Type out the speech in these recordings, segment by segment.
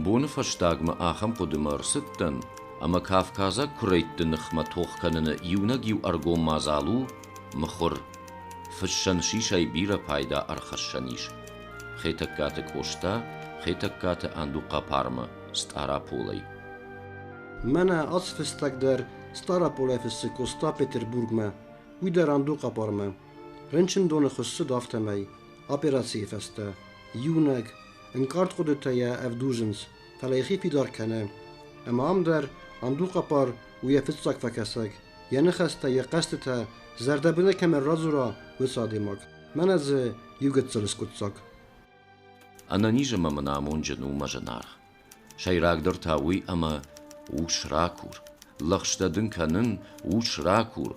Bohne verstagme Acham Podemar sitten, ama Kafkaza kureitten Nchma Tochkanene Yunagiu Argom Mazalu, Machor, Fishan Shishay Bira Paida Archashanish. Getakate Costa, Getakate Anduqa Parma, Starapolei. Mana Atsfestak der Starapolefisse Costa Peterburgme, Uder Anduqa Parma. Rentschen donne gesud aftemei, operatiefeste, Juneg, een kaartgodetaya Evduzens, Falegi darkene, en Mamder, Andukapar, Uye Fitsak Fakasek, Yenecheste Yekasteta, Zerdabine Kemer Razura, Wissadimak, Meneze, Jugetzelskutsak. Ananija mamana monjenu majanar. Shayragdar tawi ama Ushrakur, Lachstadin kanin Ushrakur.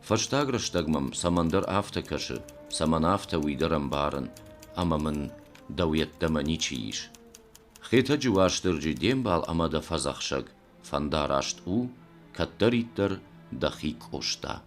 Verstagrastagmam Samandar Aftekashe, Samanafta Widaram Baren, Amaman Dawiet Damanichish. Geta Juashterji Dembal Amada Fazachshag, Fandarasht U, Katariter Dachik Osta.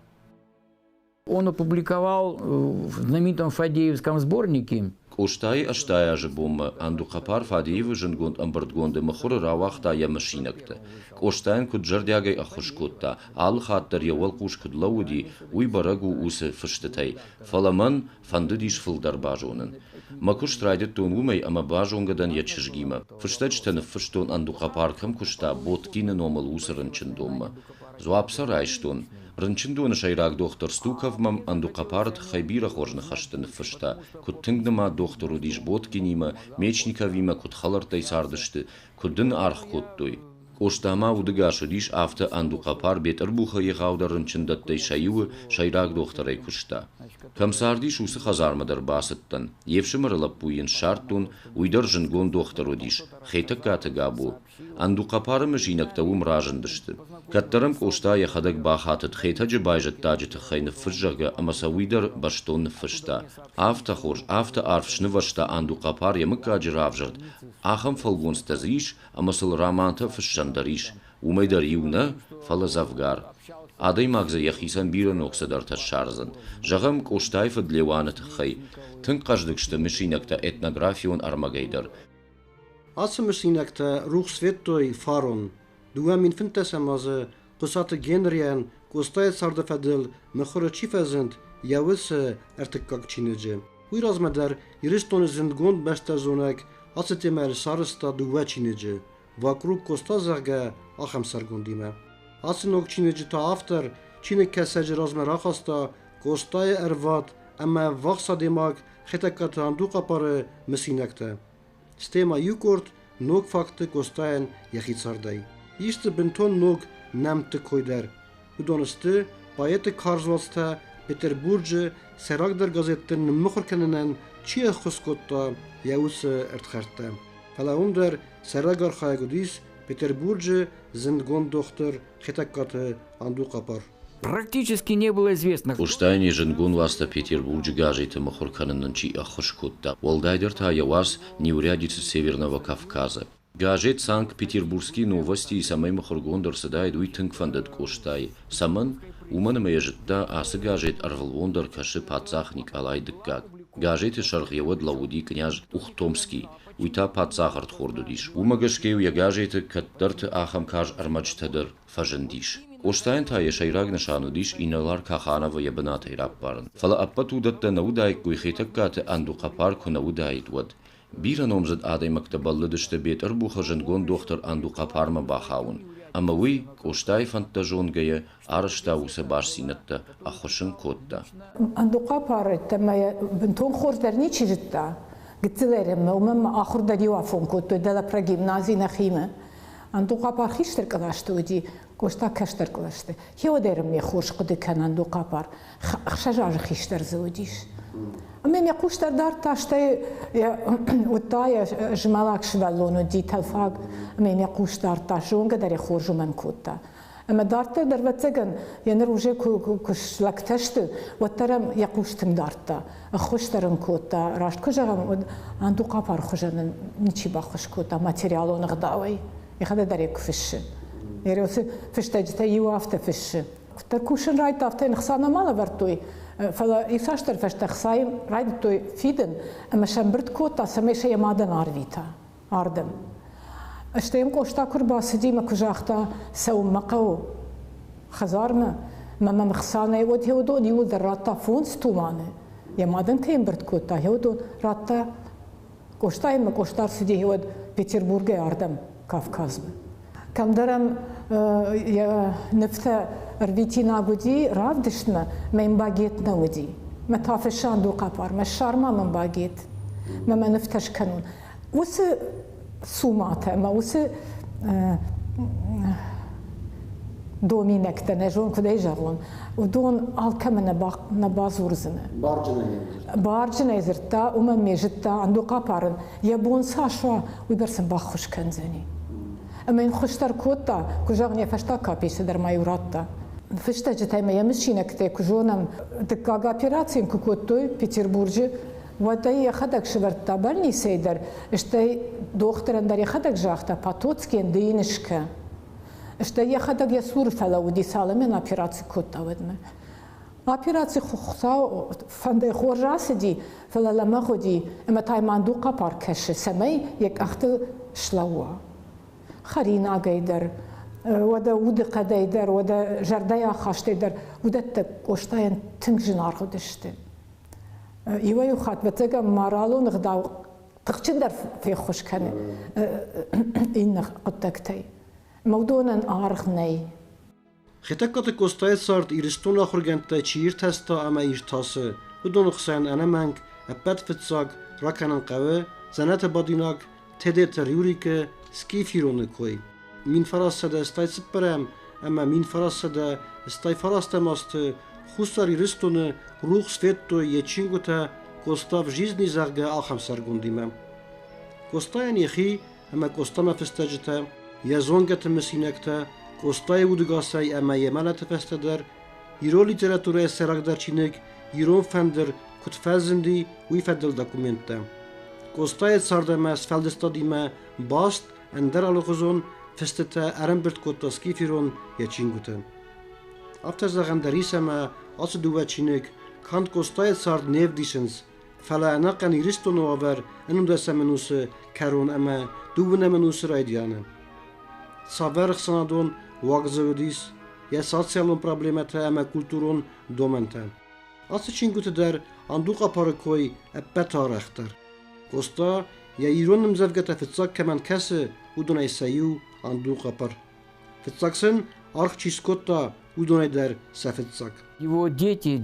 Он опубликовал в знаменитом Фадеевском сборнике. Коштай аштая же бомба Андукапар Фадеевы женгонд амбардгонде махур равахта я машинакта. Коштайн куд жардягай ахушкутта, ал хаттер явал кушкуд лауди, уй барагу усе фштетай. Фаламан фандудиш филдар бажонен. Макуш трайдет тон умей ама бажонгадан я чижгима. Фштечтен фштон Андукапар кам кушта боткине номал усерен чендомма. Зуапса райштон. Рынчындуны шайрак доктор Стуковмам Андукапарт хайбира хожны хаштын фышта. Куд тыңдыма доктору диш боткинима, мечниковима куд халартай сардышты, кудын арх кудтуй. Коштама удыгашы диш авты Андукапар бетырбуха егавда рынчындаттай шайуы шайрак докторай кушта. Камсардиш усы хазармадар басыттан. Евшымырлап буйын шарттун, уйдар жынгон доктору диш. Хейтак каты габу. Андукапарым жинактаву мражындышты. Каттарым кошта яхадак бахатыт хейтаджы байжат таджыты хайны фыжжага амаса уйдар баштонны фышта. Авта хож, авта арфшны вашта Андукапар ямыкаджы равжырд. Ахам фалгонстазиш амасыл раманта фышшандариш. Умайдар юна фалазавгар. Адай магза яхисан биран оксадарта шарзан. Жагам коштайфа длеванат хай. Тын каждыкшты мишинакта этнографион армагайдар. Assemsinekte Ruchsvetoi Faron, Duamin Fintesamaze, Kosate Genrian, Kostai Sardafadil, Mechore Chifazent, Yawisse Ertekakchinege. Uirazmeder, Iriston sind Gondbestazonek, Assetemer Sarsta Duwachinege, Vakru Kostazarga, Acham Sargondime. Assenok Chinege ta after, Chineke Sejerazmerachasta, Kostai Ervat, Amma Vachsademak, Getekata Andukapare, Messinekte. Stema Jukort, nog fakte Kostajan Jachitsardai. Iste benton nog namte koider. Udoneste, bayete karzwalsta, Peterburgje, Seragder gazetten mukherkenenen, Chia Choskotta, Jause ertkerte. Fala onder, Seragar Chayagodis, Peterburgje, Zendgonddochter, Getekate, Andukapar. Практически не было известно. Коштайни женгон васта Петербурге гажейте махорканын чи ахошкутта. Волдайдер та явас неурядицы Северного Кавказа. Гажет Санкт-Петербургские новости и самой махоргондер седает уйтынг фандет коштай. Саман уман меежетта асы гажет арвалвондер каши пацах Николай Дыккак. Гажет шархевод лауди княж Ухтомский. Уйта пацахарт хордудиш. Умагашкеу я гажет каттарт ахам каж армачтадер фажендиш. Коштайн та шайраг ншанудиш иналар каханава ябната ираппарын. Фала аппатудатта наудайк гуйхитаккате Андукапар кунаудайдвад. Бира номзад адай мактабаллыдышты бетер буха жынгон доктор Андукапарма бахаун. Ама уй коштай фантажонгая арышта усе баш синатта ахошын котта. Андукапар тамая бентон хордерни чиритта. Гитилерем умам ахурдари уафон котто дала прогимназии нахиме. Андукапар хиштер калаштуди. Кошта каштер клаште. Хеодерм я хош куди кан Андукапар. Хшажаж хиштер зудиш. Амем я куштер дар таште утая жмалак швалону диталфаг. Амем я куштер ташонга дар я хоржу мен кутта. Ама дарта дар ватсаган янер уже кушлакташты. Ваттарам я куштым дарта. Хоштерен кутта. Рашт кужагам Андукапар хожанын ничиба хош кутта. Материал он гдавай. Я хада дар я куфиши. Ерөөс фиштежтэй юу авто фиш. Тэр кушин райт авто нхсана мала вартуй. Фала ифаштер фаштах сайм райт той фиден, ама шамбрт кота самеша ямадан арвита. Ардем. اشتیم کوشتا کر باسدی ما کجاختا سو مقو خزار ما مخسانه ود هودون يود الراتا فونس تومانه يا مادن كيم برد كوتا هودون راتا کوشتا ما کوشتار سدی هود بيتربورغ ياردم كافكاز كم درم يا نفتا رفيتينا بودي رافدشنا ما ينباقيتنا ودي ما تافشان دو قبار ما الشارما من باقيت ما نفتش كانون وس سوماته ما وس دومينك تنجون كده يجرون ودون كمان نبازورزنا بارجنا يزرتا وما ميجتا عنده قبارن يبون ساشوا ويبرسن باخوش كنزني اما ينخشتر كوتا كجاغني فشتا كابيس در ما يوراتا فشتا جتاي ما يمشينك تي كجونم دكاغا بيراتسين كوكوتوي بيتربورج وداي خدك شبرتا برني سيدر اشتاي دوخترن در خدك جاختا باتوتسكين دينشكا اشتاي خدك يسور فلو دي سالمين ابيراتسي كوتا ودمه ابيراتسي خخصا فندي خورجاسدي فلا لما خدي اما تاي ماندو قبار كش سمي يك اخت شلوا خرينا قيدر ودا ودق ديدر ودا جردايا خاشتيدر ودا تقوشتاين تنجنار خدشتي يويو خات بتجا مارالو نغداو تقشندر في خوشكنه إن قدكتي موضوعنا أرخني خطكت كوستاي صارت إيرستون آخر جنتا چير تستا أما إيرتاسه ودون خسان أنا منك أبد فتساق راكنا قوي زنات بديناك تدت ريوريك سكيفيرون كوي مين فراسده استاي سبرم أما مين فراسده استاي فراسته ماست خسار إيرستون روح سفيتو يچينغوتا كوستا в жизни زرگه آخم سرگونديمه كوستاين يخي أما كوستا ما فستجته يزونگت مسينكته كوستاي ودگاساي أما يمانت فستدر يرو ليتراتورة سراغدر چينك يرون فندر كتفازندي ويفدل دوكومنته كوستاي ساردما سفلدستاديمه باست اندر الغزون فستتا أرنبرت كوتاسكي فيرون يچينغوته After زغندريسما أصدوا چينك كانت كوستاي سارد نيف ديشنز فلا ناقن يرستون وافر انو دسا منوس كارون اما دوبنا منوس رايديانا سافر خسنادون واغزوديس يا سوسيالون проблемата اما كولتورون دومنتا أصل چينغوت در اندوقا باركوي ابتارختر كوستا يا ايرون مزفگتا فتساق كمان كسه ودون ايسايو اندوقا بار فتساقسن арх чискота удонайдар сафетсак. Его дети,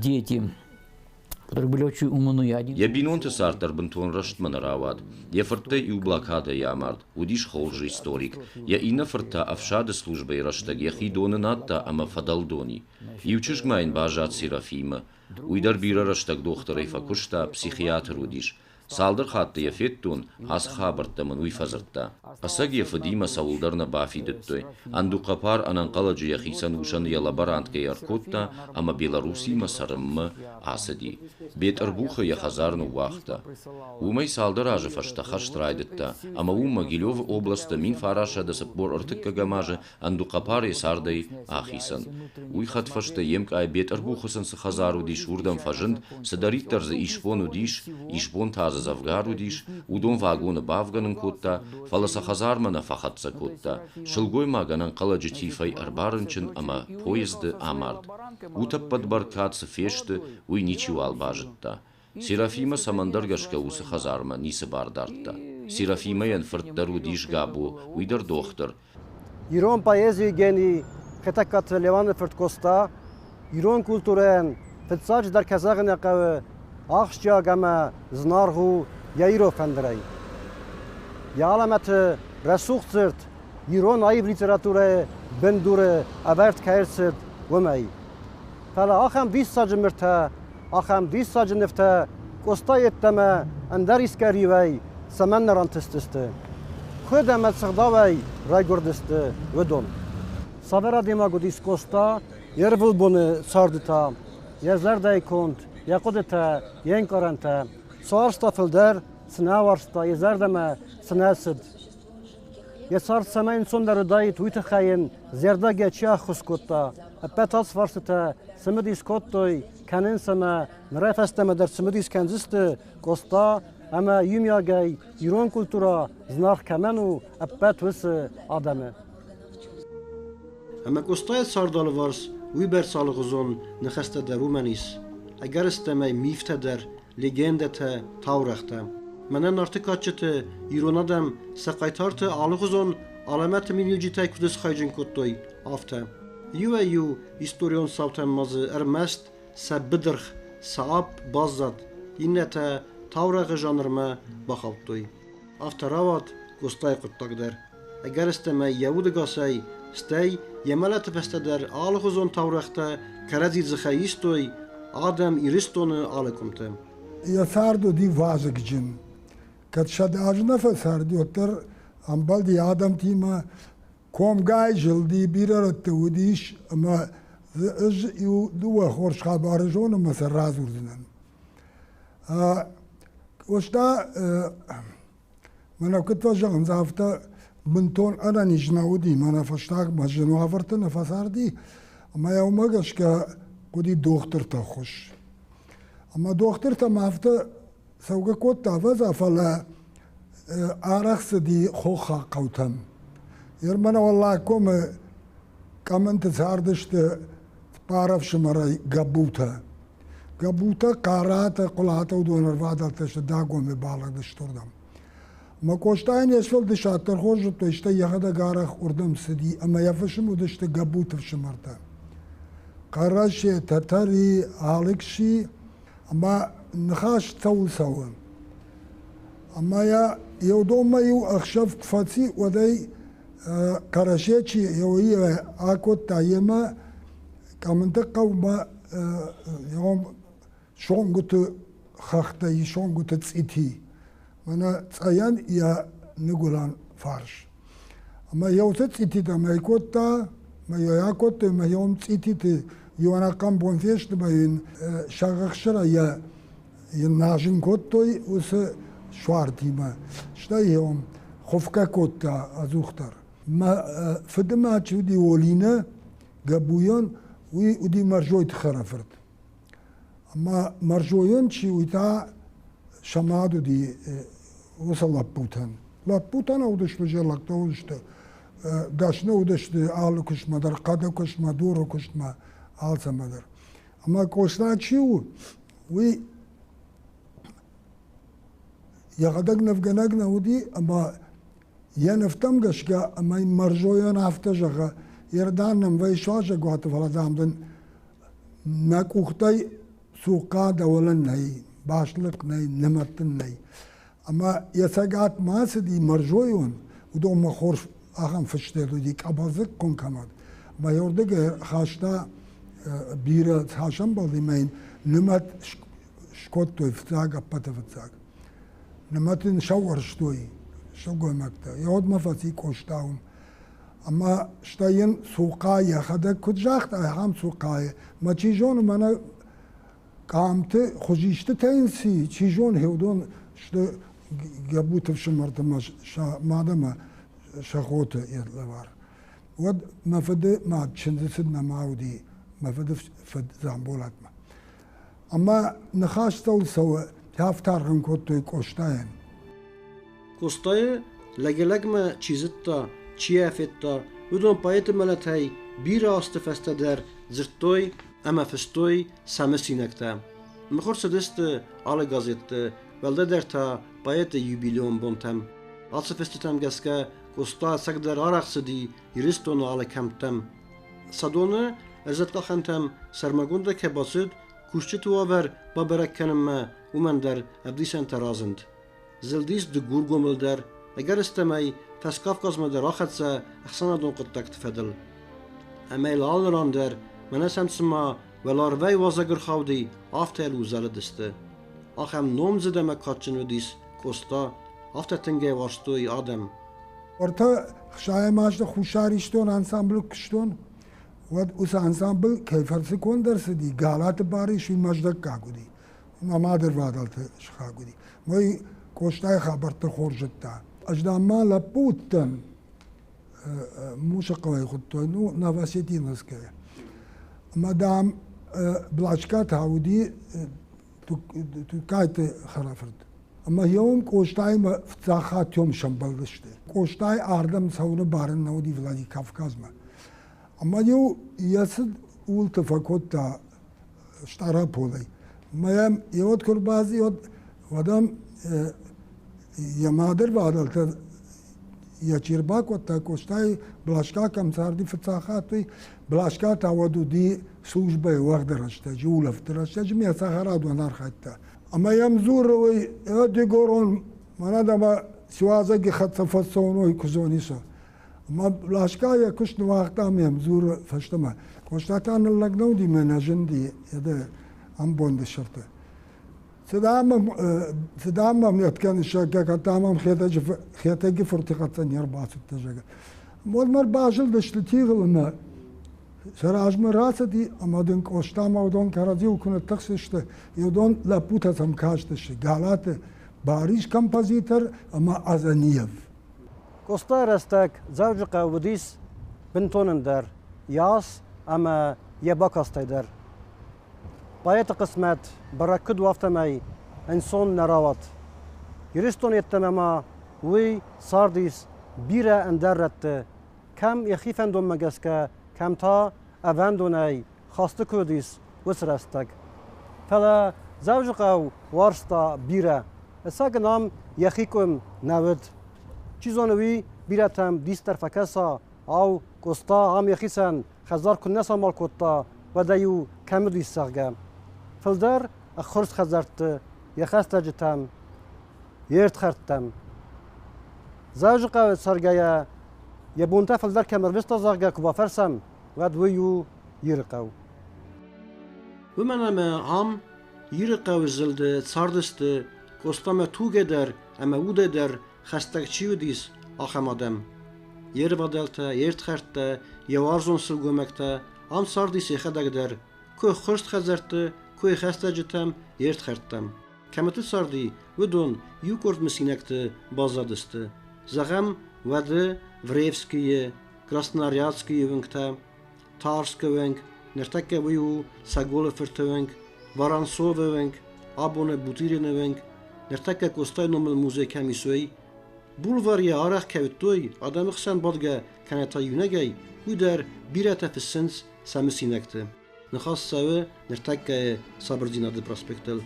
которые были очень умные. Я бинонте сартер бентон раштман равад. Я форте и блокада ямард. Удиш холжи историк. Я ина форта авшада службы раштаг. Я хидоны натта ама фадалдони. И учишь гмайн бажат Серафима. Уйдар бира раштаг доктора и факушта психиатр удиш. Салдыр хатты яфеттун аз хабырттамын уйфазыртта. Асаг яфадима саулдарна бафидеттой. Андуқапар ананқаладжы яхисан ушаны ялабарантке яркотта, ама Беларуси масарыммы асади. Бет арбуха яхазарну вахта. Умай салдыр ажы фаштаха штрайдетта, ама ума Гилёв областа мин фараша да сапбор артыкка гамажы Андуқапар есардай ахисан. Уйхат фашта емк ай бет арбухасан сахазару диш урдам фажынд, садариттарзы ишпону диш, ишпон таз Завгарудиш, удон вагона бавганын котта, фаласа хазармана фахатса котта, шылгой маганан каладжы тифай арбарынчын, ама поезды амард. Утап подбаркатсы фешты, уй ничего албажытта. Серафима самандаргашка усы хазарма, нисы бардартта. Серафима ян фыртдарудиш габу, уйдар доктор. Ирон поэзии гени, хетакат леваны фырткоста, ирон культурен, фетсач дар казагын якавы, Ахшя гама знаргу яиро фандрай. Яламат расухцерт ирон айв литературе бендуре аверт кайрсет вомай. Фала ахам 20 сажмерта, ахам 20 сажнефта, костаеттама андарискаривай саманнарантыстысты. Хөдамат сагдавай райгордысты ведон. Савера демагодис коста ервулбоны сардыта, язардай конт. يقودتا ينكرنتا صارستا فلدر سناورستا يزردما سناسد يصار سمين سندر دايت ويتخاين زرداجا تشا خسكوتا ابتاس فرستا سمديس كوتوي كانن سما نرافستا مدر سمديس كانزست كوستا اما یومیا گای ایران کلتورا زنار کمنو ابت وس آدمه اما قصتای ساردال وارس وی بر سال غزون نخسته در رومانیس اگر استمای میفته در لگنده تاورخته منن نارتکاتچت ایران آدم سقایتارت آلغزون علامت مینیوجی تای کدس خایجن کتوی آفته یو هیستوریون ساوتن ماز ارمست سبدرخ سعب بازد اینه تا تاورخ جانرما بخوابتوی آفته راوات گستای قطاق در اگر استمای یهود گاسای ستی یملت پسته در آلغزون تاورخته کرزی زخیستوی آدم ایرستون آلکمته یا سردو دی واجک جن کت شد آجنا فسردی اتر امبال دی آدم تیما کوم گای جلدی بیرارت ودیش اما از یو دو خورش خبرجون مثل رازور دنن وشتا من كنت وجه زافتا بنتون انا نجنودي من فشتاق مجنو هفرتنا فساردي اما يوم قشكا قدي دكتور تخش اما دكتور تمافتا سوق كوت تافزا فلا ارخص دي خوخا قوتم يرمنا والله كوم كمان تساردشت بعرف شمري قبوتا قارات قلاتا ودون الفادل تشداقو مبالغ دشتردم ما كوشتاين يسفل دشاتر خوش تشتا يخدا قارخ اردم سدي اما يفشم ودشت قبوت في شمرتا قراشي تتري عالكشي اما نخاش تول سوا اما يودوم يو اخشف كفاتي ودي قراشيتشي يوهي اكو تايما كمنطقة وما يوم شون قلت خاختي شون قلت تسيتي مانا تسايان يا نقولان فارش اما يو تسيتي دا ما يكوتا ما ياكوت ما يوم تسيتي يوانا قام بونفيش تبين شاغخشرا يا يناجن كوتوي وس شوارتي ما شتا يوم خفكا كوتا ازوختر ما فدما تشودي ولينا قبويان ودي مرجوي تخرفرت اما مرجويان شي ويتا شمادو دي وصل لابوتان ودشت جلق ودشت داشنا ودشت آل كشما در قد كشما دور كشما آل سمدر اما كوشنا شيو وي يغدق نفقنقنا ودي اما ينفتم قشقا اما مرجويان افتجغا يردانم ويشواجه قوات فلدامدن ناك اختي سوقا دولن نهي باشلق نهي نمتن نهي اما يساقات ما سدي مرجويون ودو مخور اخم فشتيرو ديك ابازك كون كماد ما يوردق خاشتا بيرا تحاشم بالدي مين نمت شكوتو فتاق ابتا فتاق نمتن شاور شتوي شوقو مكتا يود مفاتي كوشتاهم اما شتاين سوقايا خدا كجاخت هم سوقايا ما تشيجون مانا قامت خجيشت تنسي تشيجون هودون شتا قبوت في شمرت ما دام شخوت يدلوار ود ما فد ما تشند سدنا معودي ما فد زامبولات ما اما نخاش تول سوا تافتار هم كوتو كوشتاين كوستاي لگلگما چیزتا چیه فتا ودون پایت ملتای بیرا استفسته در زرتوی اما فستوی سامسینکتا مخور سدست آل گازت ولده در تا پایت یوبیلیون بونتم آلسفستتم گسکه کوستا سگ در آرخص دی یرستون آل کمتم صدونه ارزتلا خنتم سرمگونده که باسد کشچه تو آور با برکنم ما ومن در ابدیسن ترازند زلدیس دو گورگومل در اگر استمای فسكافكاز مدر آخدسا اخسانا دون قطاك تفدل اما الالران در مناسم سما ولاروی وازگر خودی آفتال وزال دسته آخم نوم زده مکاتچن ودیس کوستا آفتا تنگه وارستوی آدم ورتا خشای ماجد خوشاریشتون انسامبل کشتون ود اس انسامبل کیفرسی کن درس دی گالات باری شوی مجدک کاگو دی نمادر وادالت شخاگو دی موی کوشتای خبرت خورجت تا أجداما لابوتن موسيقى يخطونو نافاسيتي نسكي مادام بلاشكات هاودي تكايت خرافرد اما يوم كوشتاي ما فتاخات يوم شمبلشتي كوشتاي اردم سونه بارن نودي فلادي كافكاز ما اما يو يسد ولت فكوتا اشترى بولي ما يم يود كربازي يود ودم يا مادر بعدلت يا چيرباك وتا كوشتاي بلاشكا كم ساردي فتاخاتي بلاشكا تعودو دي سوجبه وقت رشته جوله فترشته جميع سهرات ونار حتى اما يمزور ويدي قرون ما ندم سوازقي خط فصونو يكزونيسا اما بلاشكا يكشن وقتا يمزور فشتما كوشتاتان اللقنو دي من جندي يده ام بوند الشرطه سدام يتكن الشاكا تمام خيتاجي فرتقتن يربع ستة جاكا مودمر باجل دشتيغل ما سراج مراسدي اما دون كوشتاما ودون كارازي وكن تخسشت يودون لابوتا سمكاشتش غالات باريش كومبوزيتور اما ازانيف كوستا رستك زوجقا وديس بنتونن در ياس اما يباكاستي در بايت قسمت بركد وافتمي انسون نراوت يرستون يتمما وي سارديس بيرا اندرت كم يخيفن دون مجسكا كم تا افندوني خاستكوديس وسرستك فلا زوجقا وارستا بيرا اساقنام يخيكم نود چيزونوي بيرا تم ديستر فكسا او كوستا هم يخيسن خزار كنسا مال كوتا ودايو كمدو يساقم فلدر اخرس خزرت يخست جتم يرت خرتم زوجقا سرگايا يبونتا فلدر كمروستا زاقا كبا فرسم ودويو يرقو ومن اما عام يرقو زلد تساردست كوستاما توگه در اما وده در خستك چيو ديس آخمادم yer vadalta, yer txarta, yawarzon sılgömekta, am sardis yexadak der, koy xırst xazartı, koy xastacıtam, yer txarttam. Kamatı sardi, vudon yukord misinekti, bazadistı. Zagam vadı Vrevskiye, Krasnoyarskyye vınkta, Tarske vınk, nertakke vuyu, Sagole fırtı vınk, Varansove vınk, Abone Butirine vınk, nertakke kostay nomel muze kamisöy, بولواريا عرق كوتوي آدم خسن بادگه کنتا یونگی و در بیرت فسنس سامسینکته نخواست سوه نرتک صبر دینا د پراسپکتل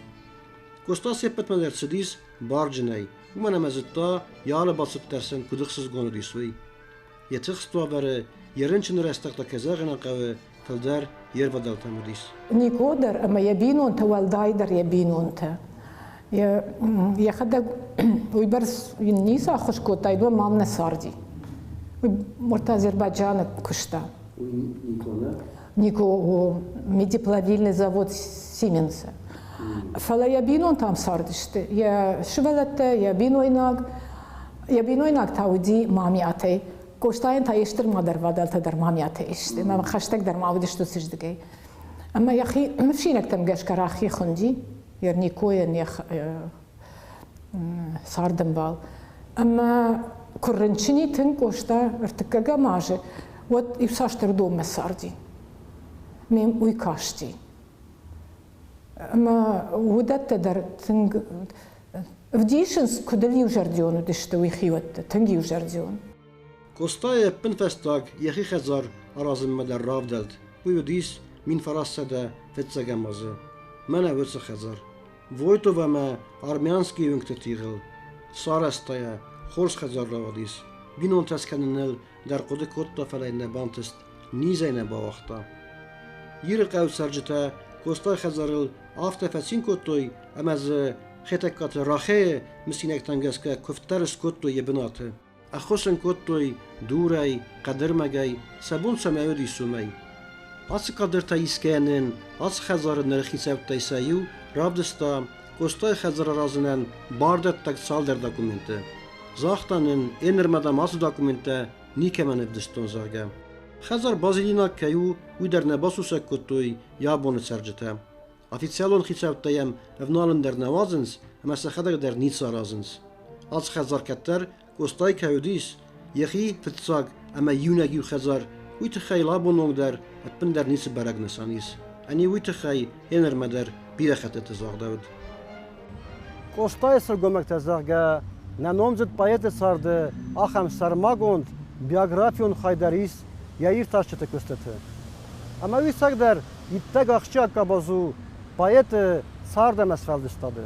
کوستا سپت من در سدیس بارجنای و من مزتا یال باست درسن کدخسز گونو دیسوی یتخستوا بره يرنشن رستقتا كزاغنا قوي فلدار يرفض التموديس نيكودر اما يبينون توالدايدر يبينون تا يا خدك ويبرس النيسا خشكو تايدو مامنا ساردي مرتا Азербайджан كشتا نيكو медиплавильный завод Сименса فلا يبينون там сардиште я швелете я бинойнак тауди мамиате كوشتاين تايشتر ما در بدلت در مامياته إشته ما خشتك در ما ودش تسجدقي أما يا أخي مفشينك تمجاش كراخي خندي يعني كوين يخ صاردم بال أما كورنشني تن كوشتا ارتكاجا ماجي وات يبساشتر دوم مساردي ميم ويكاشتي أما ودت در تنج وديشنس كدليو جرديون دشت ويخيوت تنجيو جرديون كوستاي بنفستاغ يخي خزار أرازم مدر رافدلت ويوديس من فراسة فتساقمازه منا ويتس خزار وويتو وما أرميانسكي ونكتتيغل سارستايا خورس خزار راوديس بينون تسكننل در قد كوتا فلاين بانتست نيزين باوختا يرقاو سرجتا كوستاي خزارل آفتا فسين كوتوي اماز خيتكات راخي مسينك تنگسكا كفترس كوتو يبناته أخوسن كوتوي دوراي قدر مجاي سبون سماودي سومي أص قدر تايسكانن أص خزار نرخي سبت تايسايو رابدستا كوستاي خزار رازنن باردت تاك سالدر دوكومنته زاختانن انرمدا ماسو دوكومنته نيكمان ابدستون زاغا خزار بازيلينا كايو ودر نباسوسا كوتوي يابون سرجتا أفيتسيالون خيسابتايم افنالن در نوازنس اما سخدر در نيتسا رازنس أص خزار كتر كوستاي كاوديس يخي فتساق اما يوناجيو خزار ويتخي لابونوغ در اتبندر نيس براغ نسانيس اني ويتخي ينر مدر بيرخت تزاغ داود Kostay sırgomak tezahge ne nomzit payet sardı aham sarmagond biyografyon haydaris yayır taşçıtı kusteti. Ama uysak der itteg akçı akkabazu payet sardı mesfeldistadı.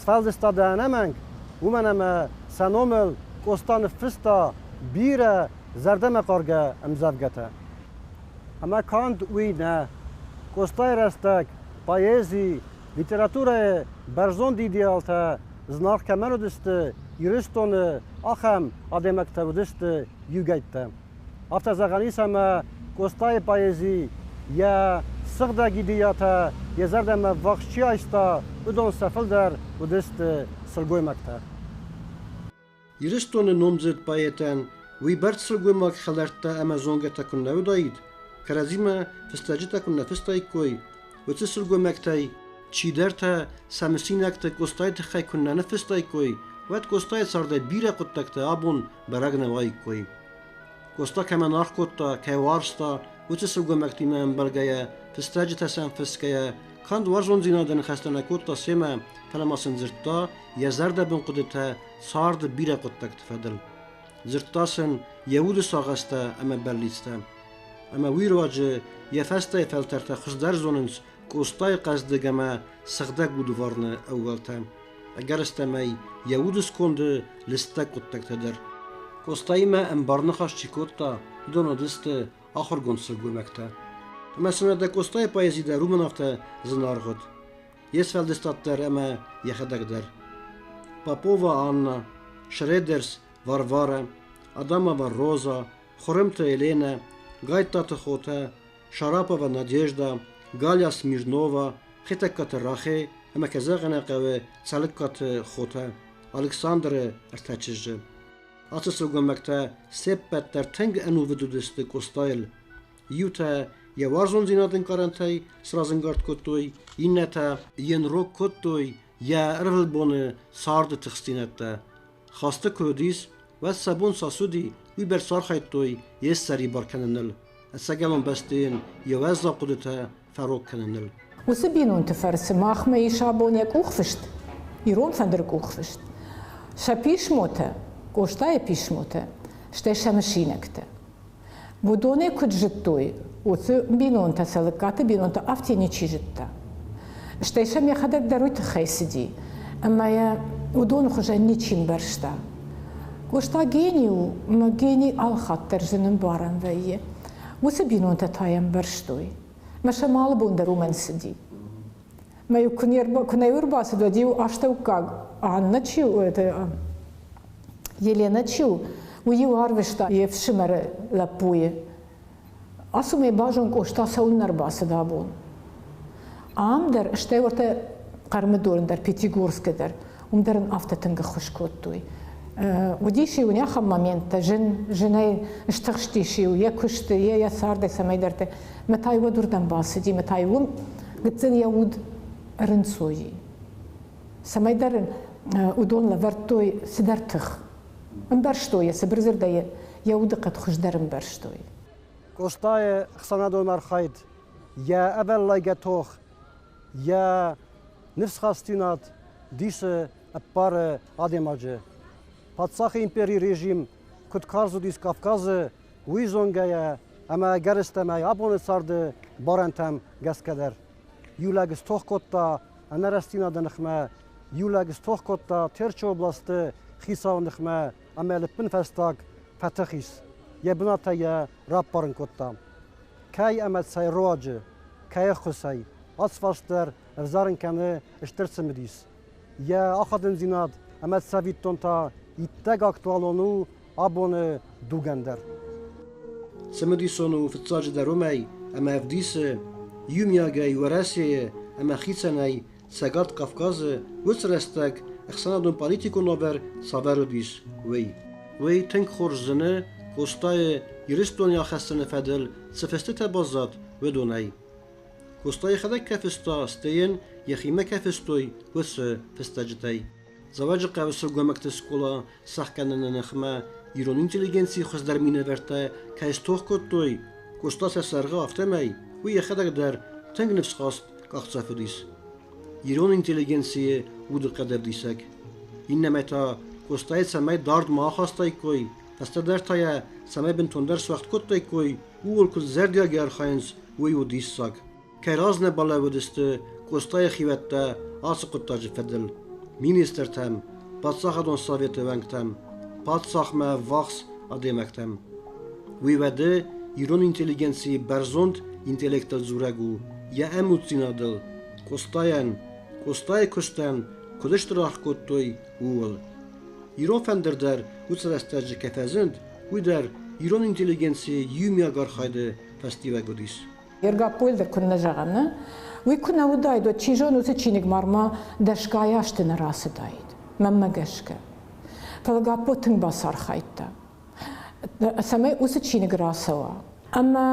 Sfeldistadı enemeng umeneme senomel kostan fısta bire zerdeme karge emzavgete. Ama kant uy ne Kostay restek payezi literatурае берзон дидиалта знах каменодисте юристоне ахам адемактавдисте югайтта автозаганисама Костай поэзи я сыгда гидията езардама вахчиайста удон сафылдар удисте сылгоймакта Юристоне номзет паетен وی برد سرگویماک خلرتا امازونگه تکن نودایید کرازیما فستاجی تکن نفستای کوی و چه سرگویماک تای چی درتا سامسیناک تا کستای تخای کن نفستای کوی و ات کستای سرده بیره قطک تا آبون براغ نوای کوی کستا کمان آخ کتا که وارستا و چه سرگویماک تیما امبرگایا فستاجی تا سام فسکایا کاند وارزون زینادن خستانه کتا سیما فلماسن زرتا یا زرده بن قدتا سارد بیره قطک تفدل زرتاسن یهود ساغسته اما برلیسته اما ویرواجه یفسته فلترته خزدر زوننس کوستای قصدگمه سخدک بودوارنه اولته اگر استمی یهود سکنده لستک قطک تدر کوستای ما امبارنخاش چیکوتا دونو دسته آخر گونسر گومکته اما سنده کوستای پایزیده رومنافته زنارغد یس فلدستات در اما یخدک در پاپووا آنا شریدرس Varvara, Adamova Roza, Хорымта Елена, Гайтата Хота, Шарапова Надежда, Галя Смирнова, Хитаката Рахе, Амаказагана Каве, Цаликата Хота, Александре Артачижи. Ацасугамакта Сеппеттер Тенг Ануведудисты Костайл, Юта, Яварзон Зинаден Карантай, Сразенгард Котой, Иннета, Йенрок Котой, Я Рвелбоне, Сард Тхстинета, Хаста Кодис, و سبون ساسودی وی بر سار خیتوی یه سری بار کننل سگلون بستین یه وزا قدرت فروق کننل و سبینون تفرس ماخمه ایشابون یک اوخفشت ایرون فندرک اوخفشت شپیش موته گوشتای پیش موته شتیشه مشینکته بودونه کد جتوی و سبینون تسلکات بینون تا افتینی چی جتا شتیشه میخدک دروی تخیسدی اما یا ودون خوشنی چین برشتا Кошта гению, ма гений алхаттер жинен баран вее. Усе бинон татаем барштой. Ма шамал бундар умен сиди. Ма ю кунайур басу додиу аштаукаг. Анна чил, это Елена чил. Уйу арвешта ев шимер лапуе. Асу ме бажон кошта сауннар басу дабун. Амдер штеворте кармедорндар Пятигорскедер. Умдерен афтатынга хушкоттуй. وديشي ونياخم момента جناي اشتغشتيشي وياكشت يا ساردة سمايدرت متى ودردن باسدي متى يوم قلت يود رنسوي سمايدر ودون لفرتوي سدرتخ مبرشتوي سبرزر داي يود قد خشدر مبرشتوي كوستاي خسانا دو مرخايد يا أبل لايجاتوخ يا نفس خاستينات ديس أبار آدماجه Պատսախի իմպերի ռեժիմ կտկարզուդիս Կավկազը ուիզոնգայը ամա գարստամայ աբոնը սարդը բարանտամ գասկադար յուլագս թողկոտտա անարաստինա դնխմա յուլագս թողկոտտա թերչո օբլաստը խիսավնխմա ամելը պնֆաստակ փաթախիս եբնատայա ռապպարնկոտտա քայ ամացայ ռոաջը քայ խոսայ ասֆաստեր վզարնկանը իշտերցմդիս յա ախադն զինադ ամացավիտոնտա İttek aktualonu abone dugender. Semedisonu fıtsacı da Romay ama evdisi Yumyagay Varasiye ama Xitsanay Sagat Kafkazı Vusrestek Exsanadun Politikonover Savarudis Vey. Vey tenk xorzını Kostay Yiristonya xastını fedel Sefestete bazat ve donay. Kostay xadak kafista steyin Yaxime kafistoy Vusse festacıtay. زواج قوسر گمکت سکولا سخکنن نخمه ایران اینتلیجنسی خوش در مینه ورته که استوخ کتوی کستاس سرغه افته می و یه خدک در تنگ نفس خواست کاخت سفدیس ایران اینتلیجنسی بود قدر دیسک این نمیتا کوستای سمی دارد ما خواستای کوی فست در تایا سمی بنتوندر سوخت کتای کوی اول کل زردیا گر خاینز وی و دیساک که رازن بالا ودسته کوستای خیوتا آس قطاج فدل مینیستر تم پادشاه دون سوویت ونگتم پادشاه ما واخس ادمکتم وی وده ایران اینتلیجنسی برزوند اینتلیکتال زورگو یا اموتینادل کوستای کشتن کدشت راه کتوی اول ایران فندردر وچه استرج کفازند وی در ایران اینتلیجنسی یومیا گرخایده فستیو گودیس Երգա պոյլ դեր քննա ժաղանա, ու քննա ու դայ դո չիժոն ու չինիկ մարմա դաշկայաշտ նրասը դայդ, մմմգաշկը, փլգա պոթն բասար խայտա, սամե ու չինիկ ռասավա, ամա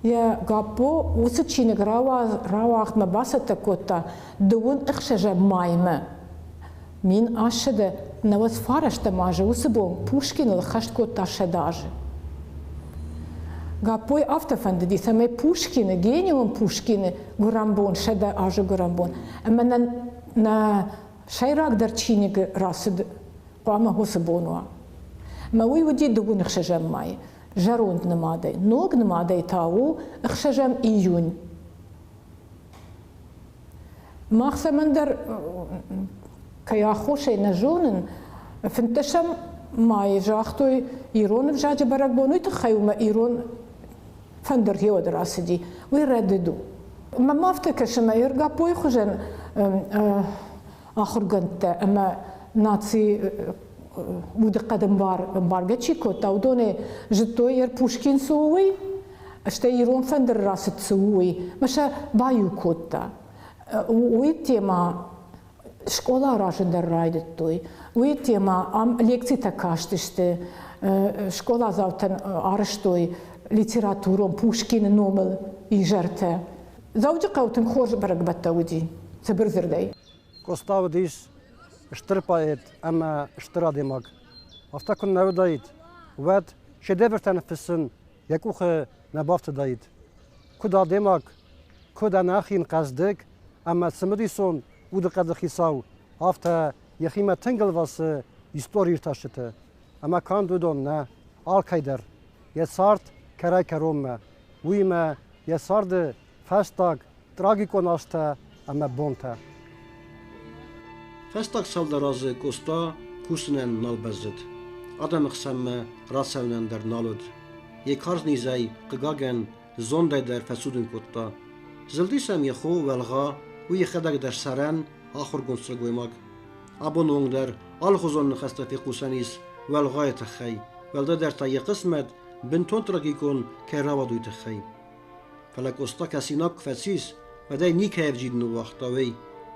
я гапо усочинек равахт ма басата кота дуун ихшеже майме мин ашеде навас фарашта маже усбон Пушкин лхашт кота шедаже гапой автофанде ди саме Пушкин гениум Пушкин гурамбон шеда аже гурамбон ама на шайрак дарчинек расд пама хусбонуа ма уй уди дуун ихшеже май جروند نماده، نوگ نماده تاو اخشجم ایون. ماخذ من در کیا خوشی نجونن فنتشم مای جاختوی ایران بجاج برگ بونوی تخیوم ایران فندر هیو دراسدی وی رددو. ما افتکرش ما یرگا پوی خوشن آخر گنت اما ناتسی بود قدم بارگه چی کتا و دونه جتوی یر پوشکین سووی اشته ایران فندر راست سووی مشه بایو کتا وی تیما شکولا راشن در رایدت توی وی تیما لیکسی تکاشتشته شکولا زاوتن آرشتوی لیتراتورون پوشکین نومل ایجرته زوجی قوتن خورج برگبتا ودی سبرزر دی Kostav dis شترپایت اما شترا دماغ افتا کن نو داید ود شدیور تنفسن یکوخ نبافت داید کدا دماغ کدا ناخین قصدک اما سمدیسون ود قد خیساو افتا یخیمه تنگل واس هیستوری تاشته اما کان دودون نه آلکایدر یه سارت کرای کروم ویمه یه سارد فستاگ تراگیکون آسته اما بونته Festag saldarazı kosta kusinen nalbezit. Adam xsemme rasevnen der nalud. Yekars nizay qgagen zonday der fesudun kotta. Zildisem yexo velga u yexedag der seren axur gunsa goymak. Abonong der alxuzon xasta fi qusanis velgayet xey. Velda der ta yqismet binton tragikon kerava duyt xey. Falak osta kasinak fesis veday nikev jidnu waqtawi.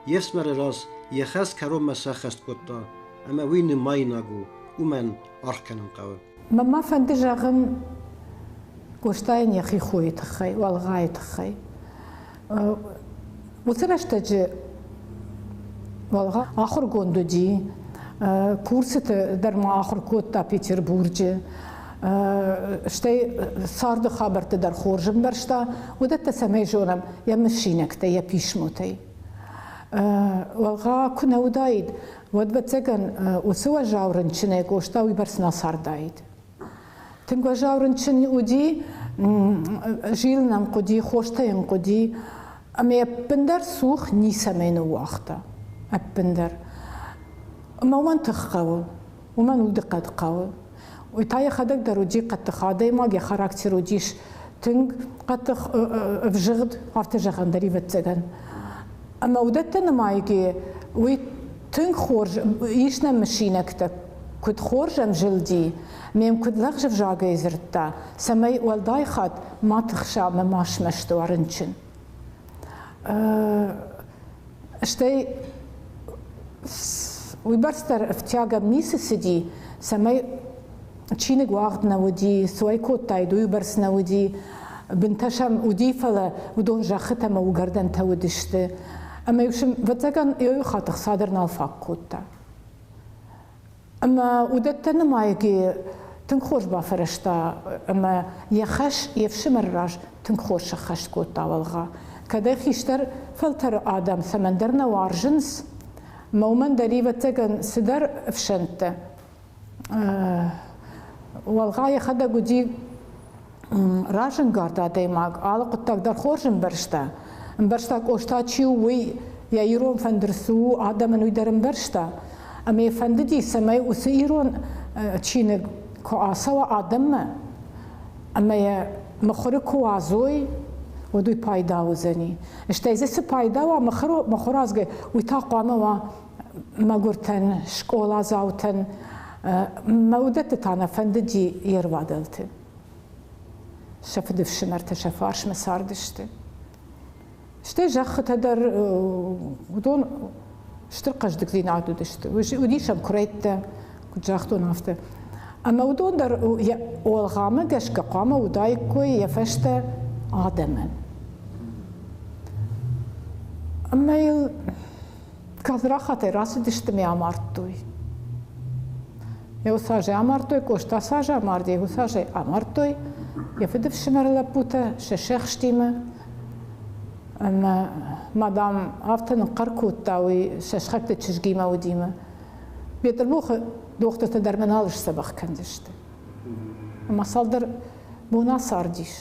Yefsmer ras يخاس كروم مساخست كوتا أما وين ماي ناقو ومن أركن قوي ما فندجاغن قشتاين يخي خوي تخي والغاي تخي وثلاش تجي والغا آخر قندو دي كورس در ما آخر كوتا بيتربورج شتي صار خبر در خورجم برشتا وده تسمي جونم يا مشينكتي يا بيشموتي والغا كنا ودايد ودبتسجن وسوى جاورنشني قوشتا ويبرس نصار دايد تنقى جاورنشني ودي جيلنا نقدي خوشتا ينقدي أما يبندر سوخ نيسا مين وقتا أبندر ما ومن تخقاو ومن ولد قد قاو ويتايا خدك دروجي قد تخادي ما جي خراكتر وديش تنق قد فجغد هارتجغن دري بتسجن أما ودتنا مايجي وي تنخورج يشنا مشينكتك كنت خورج أم جلدي ميم كنت لغج في جاقة يزرتا سمي والداي خات ما تخشى مماش مشتو رنشن اشتي ويبرستر افتياقة بنيس السدي سمي تشينك واغدنا ودي سوي كوت تايدو يبرسنا ودي بنتشم ودي فلا ودون جاختها ما وقردن تودشت أما يوشم بتزكن يو خاطر صادرنا الفاكوتا أما ودتنا ما يجي تنخوش بافرشتا أما يخش يفشم الراج تنخوش خش كوتا والغا كده خيشتر فلتر آدم ثمندرنا وارجنس مومن دريبة تجن سدر فشنت والغاية خدا قدي راجن قاردا ديماغ عالق تقدر خورجن برشتا قوشتا تشيو وي يايرون فندرسو آدم نويدرن برشتا أما يفنددي سماي وسيرون تشينك كواسوا آدم أما مخور كوازوي ودوي بايدا وزني اشتايزي بايدا ومخورازغي ويتاقوما وما قرتن شكولا زاوتن ما ودتتانا فنددي يروادلتن شفت فشمرت شفارش مساردشت شتي جخ تدر ودون شترقش دك زيناتو دشت وديشم كريت كجاختو نافته اما ودون در والغامه قشك قامه ودايكوي يفشت آدما اما كذراخت راس دشت مي امارتوي يو ساجي امارتوي كوشتا ساجي اماردي يو ساجي امارتوي يفدف شمر لبوتا ششيخ شتيمه أما مادام أفتن قركوت تاوي ششخكت تشجيمة وديمة بيتربوخ دوخت تدرمنالش سبخ كندشت أما صدر بونا صارديش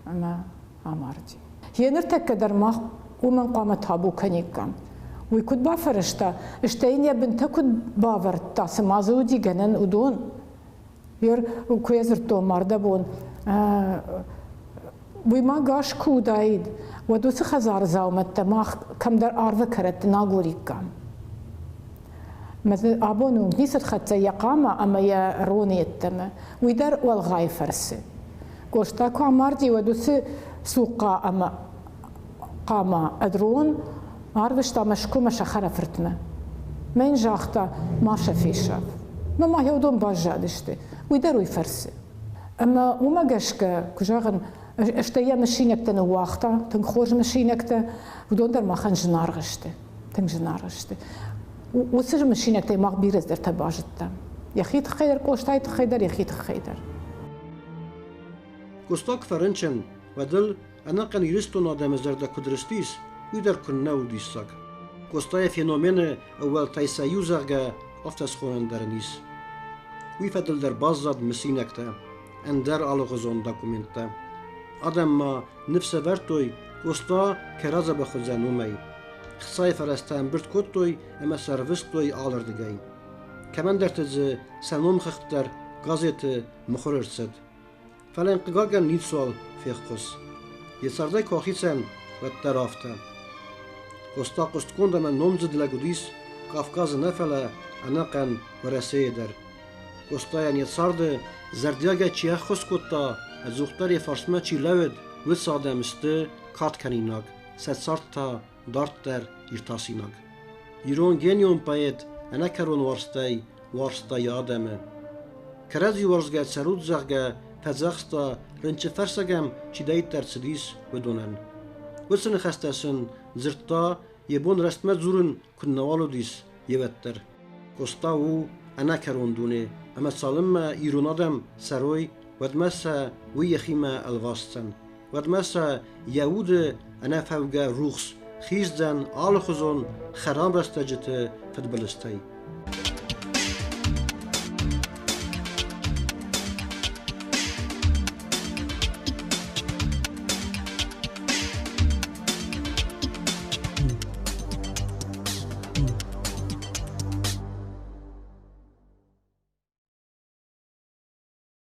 أما عماردي هي نرتك درماخ ومن قامت هابو كنيكام ويكود بافرشتا اشتين يا بنتا كود بافرتا سمازودي جنن ودون ير وكويزرتو ماردبون وما قاش كودايد ودوس خزار زاومت ماخ كم در آرو كرت ناغوري كام مثل أبونو نيست خدت يقامة أما يا روني التم ويدر والغاي فرس قوشتاكو عماردي ودوس سوقا أما قامة أدرون عارفشتا مشكو مشخرة فرتمة ما ينجاختا ما شفيشا ما يودون باجادشتي ويدر ويفرس أما وما قشك كجاغن اشتيا مشينك تنواختا تنخوج مشينك ودون در ما خنج نارغشته تنج نارغشته وسج مشينك تي ما بيرز در تباجتا يا خيت خيدر كوشتاي تخيدر يا خيت خيدر كوستاك فرنشن ودل انا قن يرستو نادم زرد كدرستيس يدر كنا وديساك كوستاي فينومين اول تايسا يوزرغا افتس خونن درنيس ويفدل در بازاد مسينكتا اندر الغزون دوكومنتا آدم ما نفس ورتوی کوستا کراز بخوزنو می خصای فرستان برد کتوی اما سروستوی آلردگی کمان در تز سنوم خختر گازت مخوررسد فلان قگاگن نید سوال فیخقص یسارده کاخیسن و ترافته کوستا قست کنده من نمزد لگودیس کافکاز نفله انقن و رسیه در کوستا یعنی یسارده زردیاگه چیه خس کتا زوختاری فارسما چی لود و سادمسته کات کنیناگ سرسارتا دارتر ارتاسیناگ ایران گنیون پایت انا کرون وارستای آدمه کرازی ورزگه سرود زغگه فزاخستا رنچه فرسگم چی دایت در سدیس و دونن و سن خستاسن زرتا یبون رستمت زورن کنوالو دیس یوتر کوستا و انا کرون دونه اما سالم ایران آدم سروی ودمسا ويخيما الغاستن ودمسا يهود أنا فوق روخس خيزدن آلخزون خرام رستجت فدبلستي